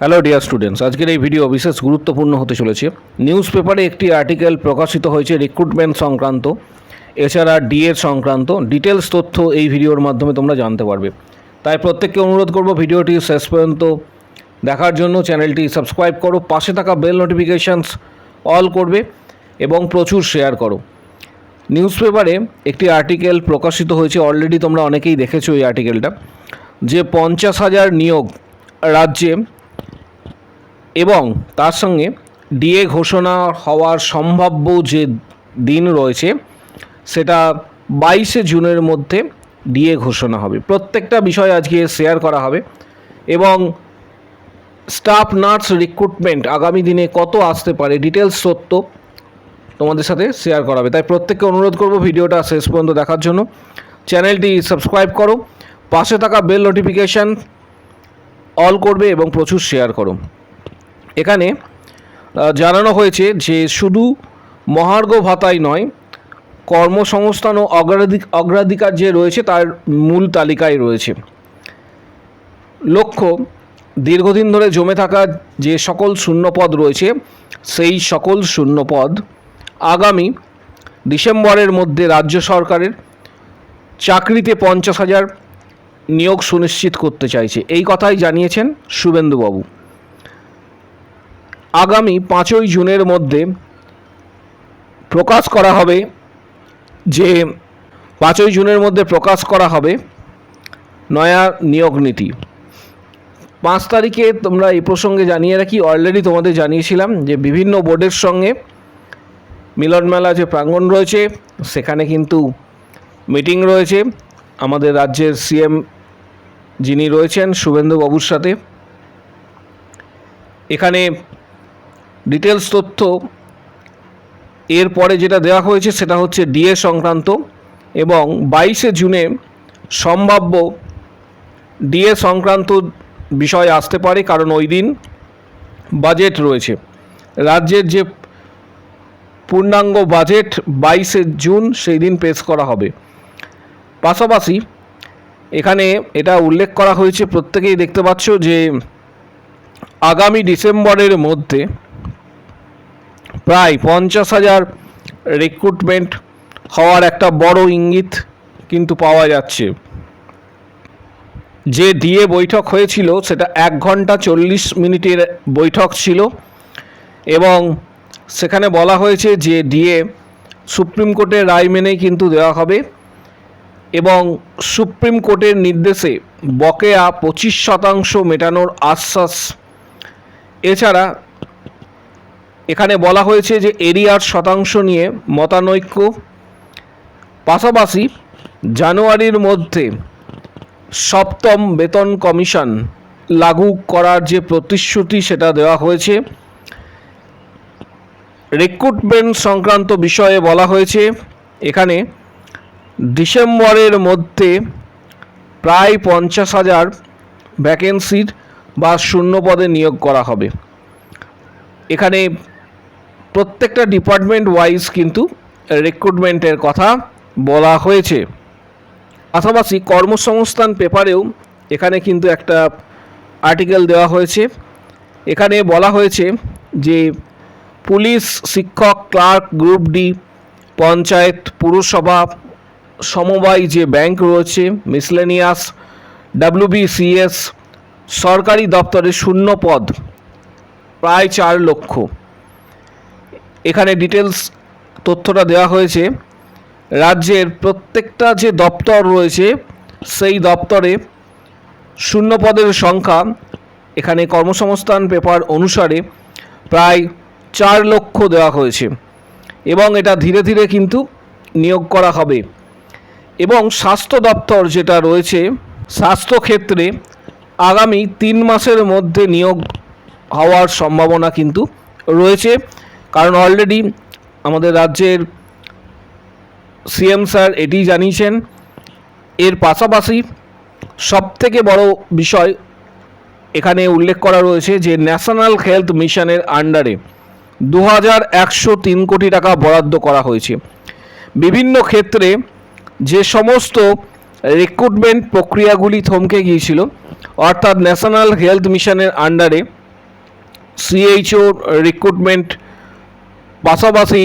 Hello dear students, আজকের এই video বিশেষ গুরুত্বপূর্ণ হতে চলেছে। নিউজ পেপারে একটি আর্টিকেল প্রকাশিত হয়েছে রিক্রুটমেন্ট সংক্রান্ত, এছাড়া ডিএর সংক্রান্ত ডিটেলস তথ্য এই ভিডিওর মাধ্যমে তোমরা জানতে পারবে। তাই প্রত্যেককে অনুরোধ করব ভিডিওটি শেষ পর্যন্ত দেখার জন্য। চ্যানেলটি সাবস্ক্রাইব করো, পাশে থাকা বেল নোটিফিকেশানস অল করবে এবং প্রচুর শেয়ার করো। নিউজ পেপারে একটি আর্টিকেল প্রকাশিত হয়েছে, অলরেডি তোমরা অনেকেই দেখেছো এই আর্টিকেলটা, যে 50,000 নিয়োগ রাজ্যে এবং তার সঙ্গে ডিএ ঘোষণা হওয়ার সম্ভাব্য যে দিন রয়েছে সেটা 22শে জুনের মধ্যে ডিএ ঘোষণা হবে। প্রত্যেকটা বিষয় আজকে শেয়ার করা হবে এবং স্টাফ নার্স রিক্রুটমেন্ট আগামী দিনে কত আসতে পারে ডিটেলস তথ্য তোমাদের সাথে শেয়ার করা হবে। তাই প্রত্যেককে অনুরোধ করব ভিডিওটা শেষ পর্যন্ত দেখার জন্য। চ্যানেলটি সাবস্ক্রাইব করো, পাশে থাকা বেল নোটিফিকেশান অল করবে এবং প্রচুর শেয়ার করো। এখানে জানানো হয়েছে যে শুধু মহার্ঘ ভাতাই নয়, কর্মসংস্থান ও অগ্রাধিকার যে রয়েছে তার মূল তালিকায় রয়েছে। লক্ষ্য, দীর্ঘদিন ধরে জমে থাকা যে সকল শূন্যপদ রয়েছে সেই সকল শূন্যপদ আগামী ডিসেম্বরের মধ্যে রাজ্য সরকারের চাকরিতে 50,000 নিয়োগ সুনিশ্চিত করতে চাইছে। এই কথাই জানিয়েছেন শুভেন্দুবাবু। আগামী 5ই জুনের মধ্যে প্রকাশ করা হবে যে 5ই জুনের মধ্যে প্রকাশ করা হবে নয়া নিয়োগ নীতি। 5 তারিখে তোমরা এই প্রসঙ্গে জানিয়ে রাখি, অলরেডি তোমাদের জানিয়েছিলাম যে বিভিন্ন বোর্ডের সঙ্গে মিলনমেলা যে প্রাঙ্গণ রয়েছে সেখানে কিন্তু মিটিং রয়েছে আমাদের রাজ্যের সিএম যিনি রয়েছেন শুভেন্দুবাবুর সাথে। এখানে ডিটেলস তথ্য এরপরে যেটা দেওয়া হয়েছে সেটা হচ্ছে ডিএ সংক্রান্ত এবং 22শে জুনে সম্ভাব্য ডিএ সংক্রান্ত বিষয় আসতে পারে, কারণ ওই দিন বাজেট রয়েছে। রাজ্যের যে পূর্ণাঙ্গ বাজেট 22শে জুন সেই দিন পেশ করা হবে। পাশাপাশি এখানে এটা উল্লেখ করা হয়েছে, প্রত্যেকেই দেখতে পাচ্ছ যে আগামী ডিসেম্বরের মধ্যে প্রায় 50,000 রিক্রুটমেন্ট হওয়ার একটা বড় ইঙ্গিত কিন্তু পাওয়া যাচ্ছে। যে ডিএ বৈঠক হয়েছিল সেটা 1 ঘন্টা 40 মিনিটের বৈঠক ছিল এবং সেখানে বলা হয়েছে যে ডিএ সুপ্রিম কোর্টের রায় মেনেই কিন্তু দেওয়া হবে এবং সুপ্রিম কোর্টের নির্দেশে বকেয়া 25% মেটানোর আশ্বাস। এছাড়া এখানে বলা হয়েছে যে এরিয়ার শতাংশ নিয়ে মতানৈক্য, পাশাপাশি জানুয়ারির মধ্যে 7ম বেতন কমিশন লাগু করার যে প্রতিশ্রুতি সেটা দেওয়া হয়েছে। রিক্রুটমেন্ট সংক্রান্ত বিষয়ে বলা হয়েছে এখানে ডিসেম্বরের মধ্যে প্রায় 50,000 ভ্যাকেন্সির বা শূন্য পদে নিয়োগ করা হবে। এখানে প্রত্যেকটা ডিপার্টমেন্ট ওয়াইজ কিন্তু রিক্রুটমেন্টের কথা বলা হয়েছে। পাশাপাশি কর্মসংস্থান পেপারেও এখানে কিন্তু একটা আর্টিকেল দেওয়া হয়েছে। এখানে বলা হয়েছে যে পুলিশ, শিক্ষক, ক্লার্ক, গ্রুপ ডি, পঞ্চায়েত, পুরসভা, সমবায় যে ব্যাংক রয়েছে, মিসলেনিয়াস, WBCS, সরকারি দপ্তরে শূন্য পদ প্রায় 4 লক্ষ। এখানে ডিটেলস তথ্যটা দেওয়া হয়েছে। রাজ্যের প্রত্যেকটা যে দপ্তর রয়েছে সেই দপ্তরে শূন্য পদের সংখ্যা এখানে কর্মসংস্থান পেপার অনুসারে প্রায় 4 লক্ষ দেওয়া হয়েছে এবং এটা ধীরে ধীরে কিন্তু নিয়োগ করা হবে। এবং স্বাস্থ্য দপ্তর যেটা রয়েছে, স্বাস্থ্যক্ষেত্রে আগামী 3 মাসের মধ্যে নিয়োগ হওয়ার সম্ভাবনা কিন্তু রয়েছে, কারণ অলরেডি আমাদের রাজ্যের সিএম স্যার এটি জানিয়েছেন। এর পাশাপাশি সবথেকে বড় বিষয় এখানে উল্লেখ করা রয়েছে যে ন্যাশনাল হেলথ মিশনের আন্ডারে 2103 কোটি টাকা বরাদ্দ করা হয়েছে। বিভিন্ন ক্ষেত্রে যে সমস্ত রিক্রুটমেন্ট প্রক্রিয়াগুলি থমকে গিয়েছিল, অর্থাৎ ন্যাশনাল হেলথ মিশনের আন্ডারে সিএইচও রিক্রুটমেন্ট, পাশাপাশি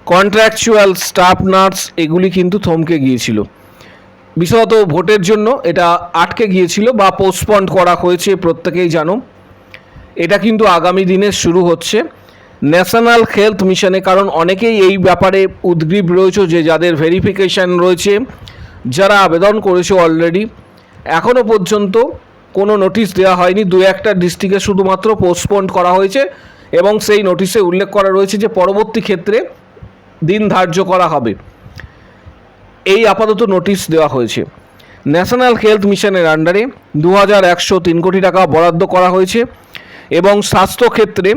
কন্ট্রাকচুয়াল স্টাফ নার্স এগুলি কিন্তু থমকে গিয়েছিল। বিশেষত ভোটের জন্য এটা আটকে গিয়েছিল বা পোস্টপন্ড করা হয়েছে, প্রত্যেকেই জানো। এটা কিন্তু আগামী দিনে শুরু হচ্ছে ন্যাশনাল হেলথ মিশনে, কারণ অনেকেই এই ব্যাপারে উদ্গ্রীব রয়েছে যে যাদের ভেরিফিকেশান রয়েছে, যারা আবেদন করেছে অলরেডি, এখনও পর্যন্ত কোনো নোটিশ দেওয়া হয়নি। দু একটা ডিস্ট্রিক্টে শুধুমাত্র পোস্টপন্ড করা হয়েছে এবং সেই নোটিশে উল্লেখ করা রয়েছে যে পরবর্তী ক্ষেত্রে দিন ধার্য করা হবে। এই আপাতত নোটিশ দেওয়া হয়েছে। ন্যাশনাল হেলথ মিশনের আন্ডারে 2103 কোটি টাকা বরাদ্দ করা হয়েছে এবং স্বাস্থ্যক্ষেত্রে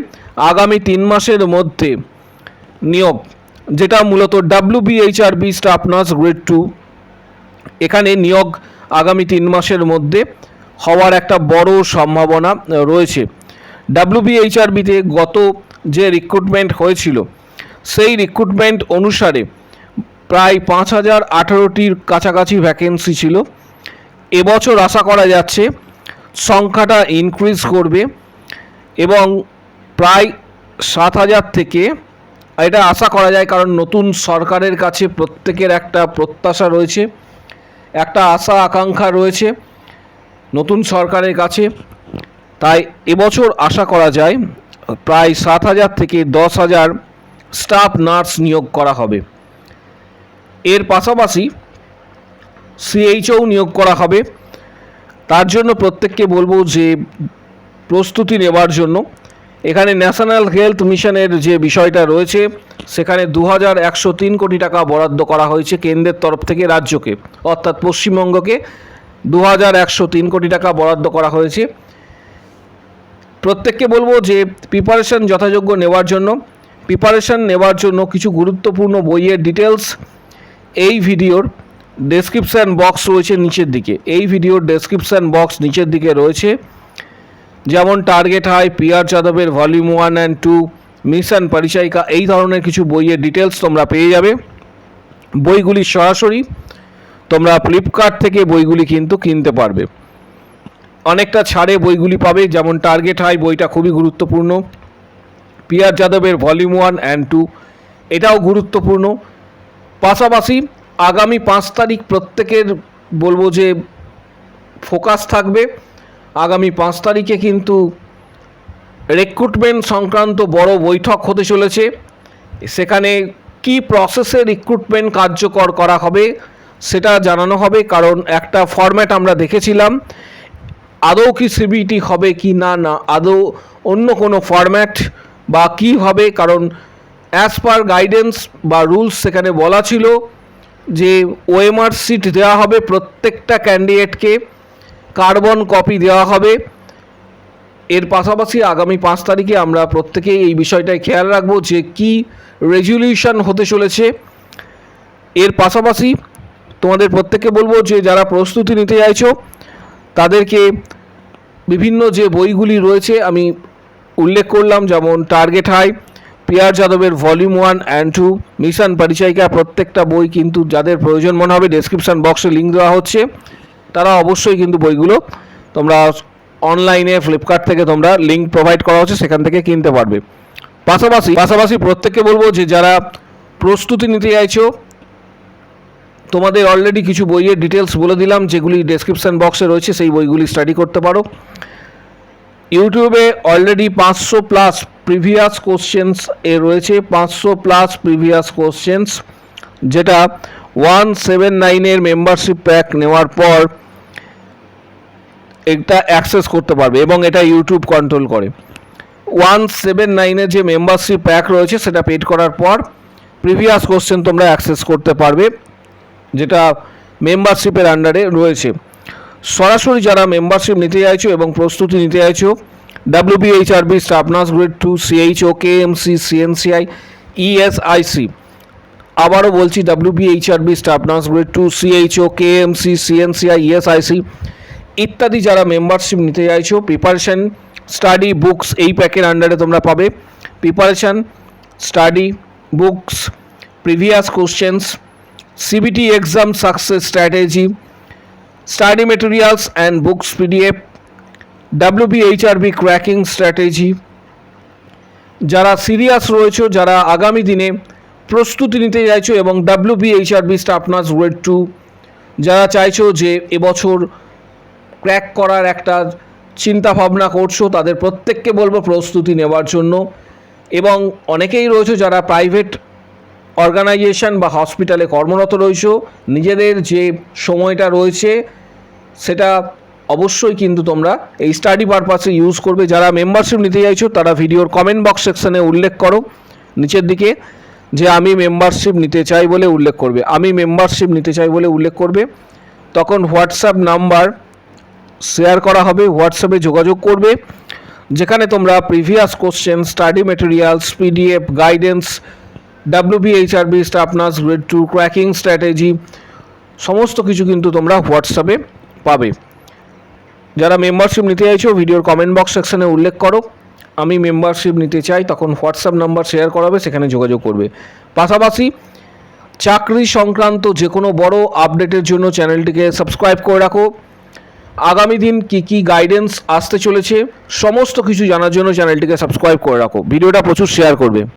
আগামী 3 মাসের মধ্যে নিয়োগ, যেটা মূলত WBHRB স্টাফ নার্স গ্রেড 2, এখানে নিয়োগ আগামী 3 মাসের মধ্যে হওয়ার একটা বড় সম্ভাবনা রয়েছে। WBHRBতে গত যে রিক্রুটমেন্ট হয়েছিল সেই রিক্রুটমেন্ট অনুসারে প্রায় 5018টির কাছাকাছি ভ্যাকেন্সি ছিল। এবছর আশা করা যাচ্ছে সংখ্যাটা ইনক্রিজ করবে এবং প্রায় 7000 থেকে, এটা আশা করা যায়, কারণ নতুন সরকারের কাছে প্রত্যেকের একটা প্রত্যাশা রয়েছে, একটা আশা আকাঙ্ক্ষা রয়েছে নতুন সরকারের কাছে। তাই এবছর আশা করা যায় প্রায় 7000 থেকে 10,000 স্টাফ নার্স নিয়োগ করা হবে। এর পাশাপাশি সিএইচও নিয়োগ করা হবে। তার জন্য প্রত্যেককে বলবো যে প্রস্তুতি নেবার জন্য এখানে ন্যাশনাল হেলথ মিশনের যে বিষয়টা রয়েছে সেখানে 2103 কোটি টাকা বরাদ্দ করা হয়েছে কেন্দ্রের তরফ থেকে রাজ্যকে, অর্থাৎ পশ্চিমবঙ্গকে 2103 কোটি টাকা বরাদ্দ করা হয়েছে। প্রত্যেককে বলবো যে প্রিপারেশন যথাযোগ্য নেওয়ার জন্য কিছু গুরুত্বপূর্ণ বইয়ের ডিটেলস এই ভিডিওর ডেসক্রিপশান বক্স রয়েছে নিচের দিকে। এই ভিডিওর ডেসক্রিপশান বক্স নিচের দিকে রয়েছে, যেমন টার্গেট হাই, PR যাদবের ভলিউম 1 and 2, মিশন পরিচায়িকা, এই ধরনের কিছু বইয়ের ডিটেলস তোমরা পেয়ে যাবে। বইগুলি সরাসরি তোমরা ফ্লিপকার্ট থেকে বইগুলি কিন্তু কিনতে পারবে, অনেকটা ছাড়ে বইগুলি পাবে। যেমন টার্গেট হাই বইটা খুবই গুরুত্বপূর্ণ, PR যাদবের ভলিউম 1 and 2 এটাও গুরুত্বপূর্ণ। পাশাপাশি আগামী 5 তারিখ প্রত্যেকের বলবো যে ফোকাস থাকবে। আগামী 5 তারিখে কিন্তু রিক্রুটমেন্ট সংক্রান্ত বড় বৈঠক হতে চলেছে। সেখানে কি প্রসেসে রিক্রুটমেন্ট কার্যকর করা হবে সেটা জানানো হবে, কারণ একটা ফরম্যাট আমরা দেখেছিলাম। আদৌ কি CBT হবে কি না, আদৌ অন্য কোনো ফরম্যাট বা কী হবে, কারণ অ্যাজ পার গাইডেন্স বা রুলস সেখানে বলা ছিল যে OMR সিট দেওয়া হবে প্রত্যেকটা ক্যান্ডিডেটকে, কার্বন কপি দেওয়া হবে। এর পাশাপাশি আগামী 5 তারিখে আমরা প্রত্যেকেই এই বিষয়টায় খেয়াল রাখবো যে কি রেজলিউশন হতে চলেছে। এর পাশাপাশি তোমাদের প্রত্যেককে বলবো যে যারা প্রস্তুতি নিতে চাইছো তাদেরকে বিভিন্ন যে বইগুলি রয়েছে আমি উল্লেখ করলাম, যেমন টার্গেট হাই, PR যাদবের ভলিউম 1 and 2, মিশন পরিচায়িকা, প্রত্যেকটা বই কিন্তু যাদের প্রয়োজন মনে হবে ডেসক্রিপশান বক্সে লিঙ্ক দেওয়া হচ্ছে, তারা অবশ্যই কিন্তু বইগুলো তোমরা অনলাইনে ফ্লিপকার্ট থেকে তোমরা লিঙ্ক প্রোভাইড করা হচ্ছে সেখান থেকে কিনতে পারবে। পাশাপাশি প্রত্যেককে বলবো যে যারা প্রস্তুতি নিতে চাইছো তোমাদের অলরেডি কিছু বইয়ের ডিটেলস বলে দিলাম যেগুলি ডেসক্রিপশান বক্সে রয়েছে, সেই বইগুলি স্টাডি করতে পারো। ইউটিউবে অলরেডি 500+ প্রিভিয়াস কোশ্চেন্স এ রয়েছে, 500+ প্রিভিয়াস কোশ্চেন্স, যেটা 179 মেম্বারশিপ প্যাক নেওয়ার পর এটা অ্যাক্সেস করতে পারবে এবং এটা ইউটিউব কন্ট্রোল করে। 179 যে মেম্বারশিপ প্যাক রয়েছে সেটা পেড করার পর প্রিভিয়াস কোশ্চেন তোমরা অ্যাক্সেস করতে পারবে, যেটা মেম্বারশিপের আন্ডারে রয়েছে। সরাসরি যারা মেম্বারশিপ নিতে চাইছো এবং প্রস্তুতি নিতে চাইছো WBHRB staff nurse grade 2, CHO, KMC, CNCI, ESIC, আবারও বলছি WBHRB staff nurse grade 2, CHO, KMC, CNCI, ESIC ইত্যাদি যারা মেম্বারশিপ নিতে চাইছো, প্রিপারেশন স্টাডি বুকস এই প্যাকের আন্ডারে তোমরা পাবে। Preparation study books, previous questions, CBT exam success strategy, study materials and books PDF, WBHRB cracking strategy, যারা সিরিয়াস রয়েছে, যারা আগামী দিনে প্রস্তুতি নিতে চাইছো এবং WBHRB স্টাফ নার্স গ্রেড 2 যারা চাইছো যে এবছর ক্র্যাক করার একটা চিন্তা ভাবনা করছো, তাদের প্রত্যেককে বলবো প্রস্তুতি নেওয়ার জন্য। এবং অনেকেই রয়েছে যারা প্রাইভেট অর্গানাইজেশন বা হসপিটালে কর্মরত রয়েছে, নিজেদের যে সময়টা রয়েছে সেটা অবশ্যই কিন্তু তোমরা এই স্টাডি পারপাসে ইউজ করবে। যারা মেম্বারশিপ নিতে চাইছো তারা ভিডিওর কমেন্ট বক্স সেকশনে উল্লেখ করো নিচের দিকে যে আমি মেম্বারশিপ নিতে চাই বলে উল্লেখ করবে, আমি মেম্বারশিপ নিতে চাই বলে উল্লেখ করবে। তখন হোয়াটসঅ্যাপ নাম্বার শেয়ার করা হবে, হোয়াটসঅ্যাপে যোগাযোগ করবে, যেখানে তোমরা previous question, study materials, PDF guidance, WBHRB staff nurse grade 2 cracking strategy সমস্ত কিছু কিন্তু তোমরা হোয়াটসঅ্যাপে পাবে। যারা মেম্বারশিপ নিতে চাইছো ভিডিওর কমেন্ট বক্স সেকশনে উল্লেখ করো আমি মেম্বারশিপ নিতে চাই, তখন হোয়াটসঅ্যাপ নাম্বার শেয়ার করা হবে, সেখানে যোগাযোগ করবে। পাশাপাশি চাকরি সংক্রান্ত যে কোনো বড় আপডেটের জন্য চ্যানেলটিকে সাবস্ক্রাইব করে রাখো। আগামী দিন কি গাইডেন্স আসতে চলেছে সমস্ত কিছু জানার জন্য চ্যানেলটিকে সাবস্ক্রাইব করে রাখো। ভিডিওটা প্রচুর শেয়ার করবে।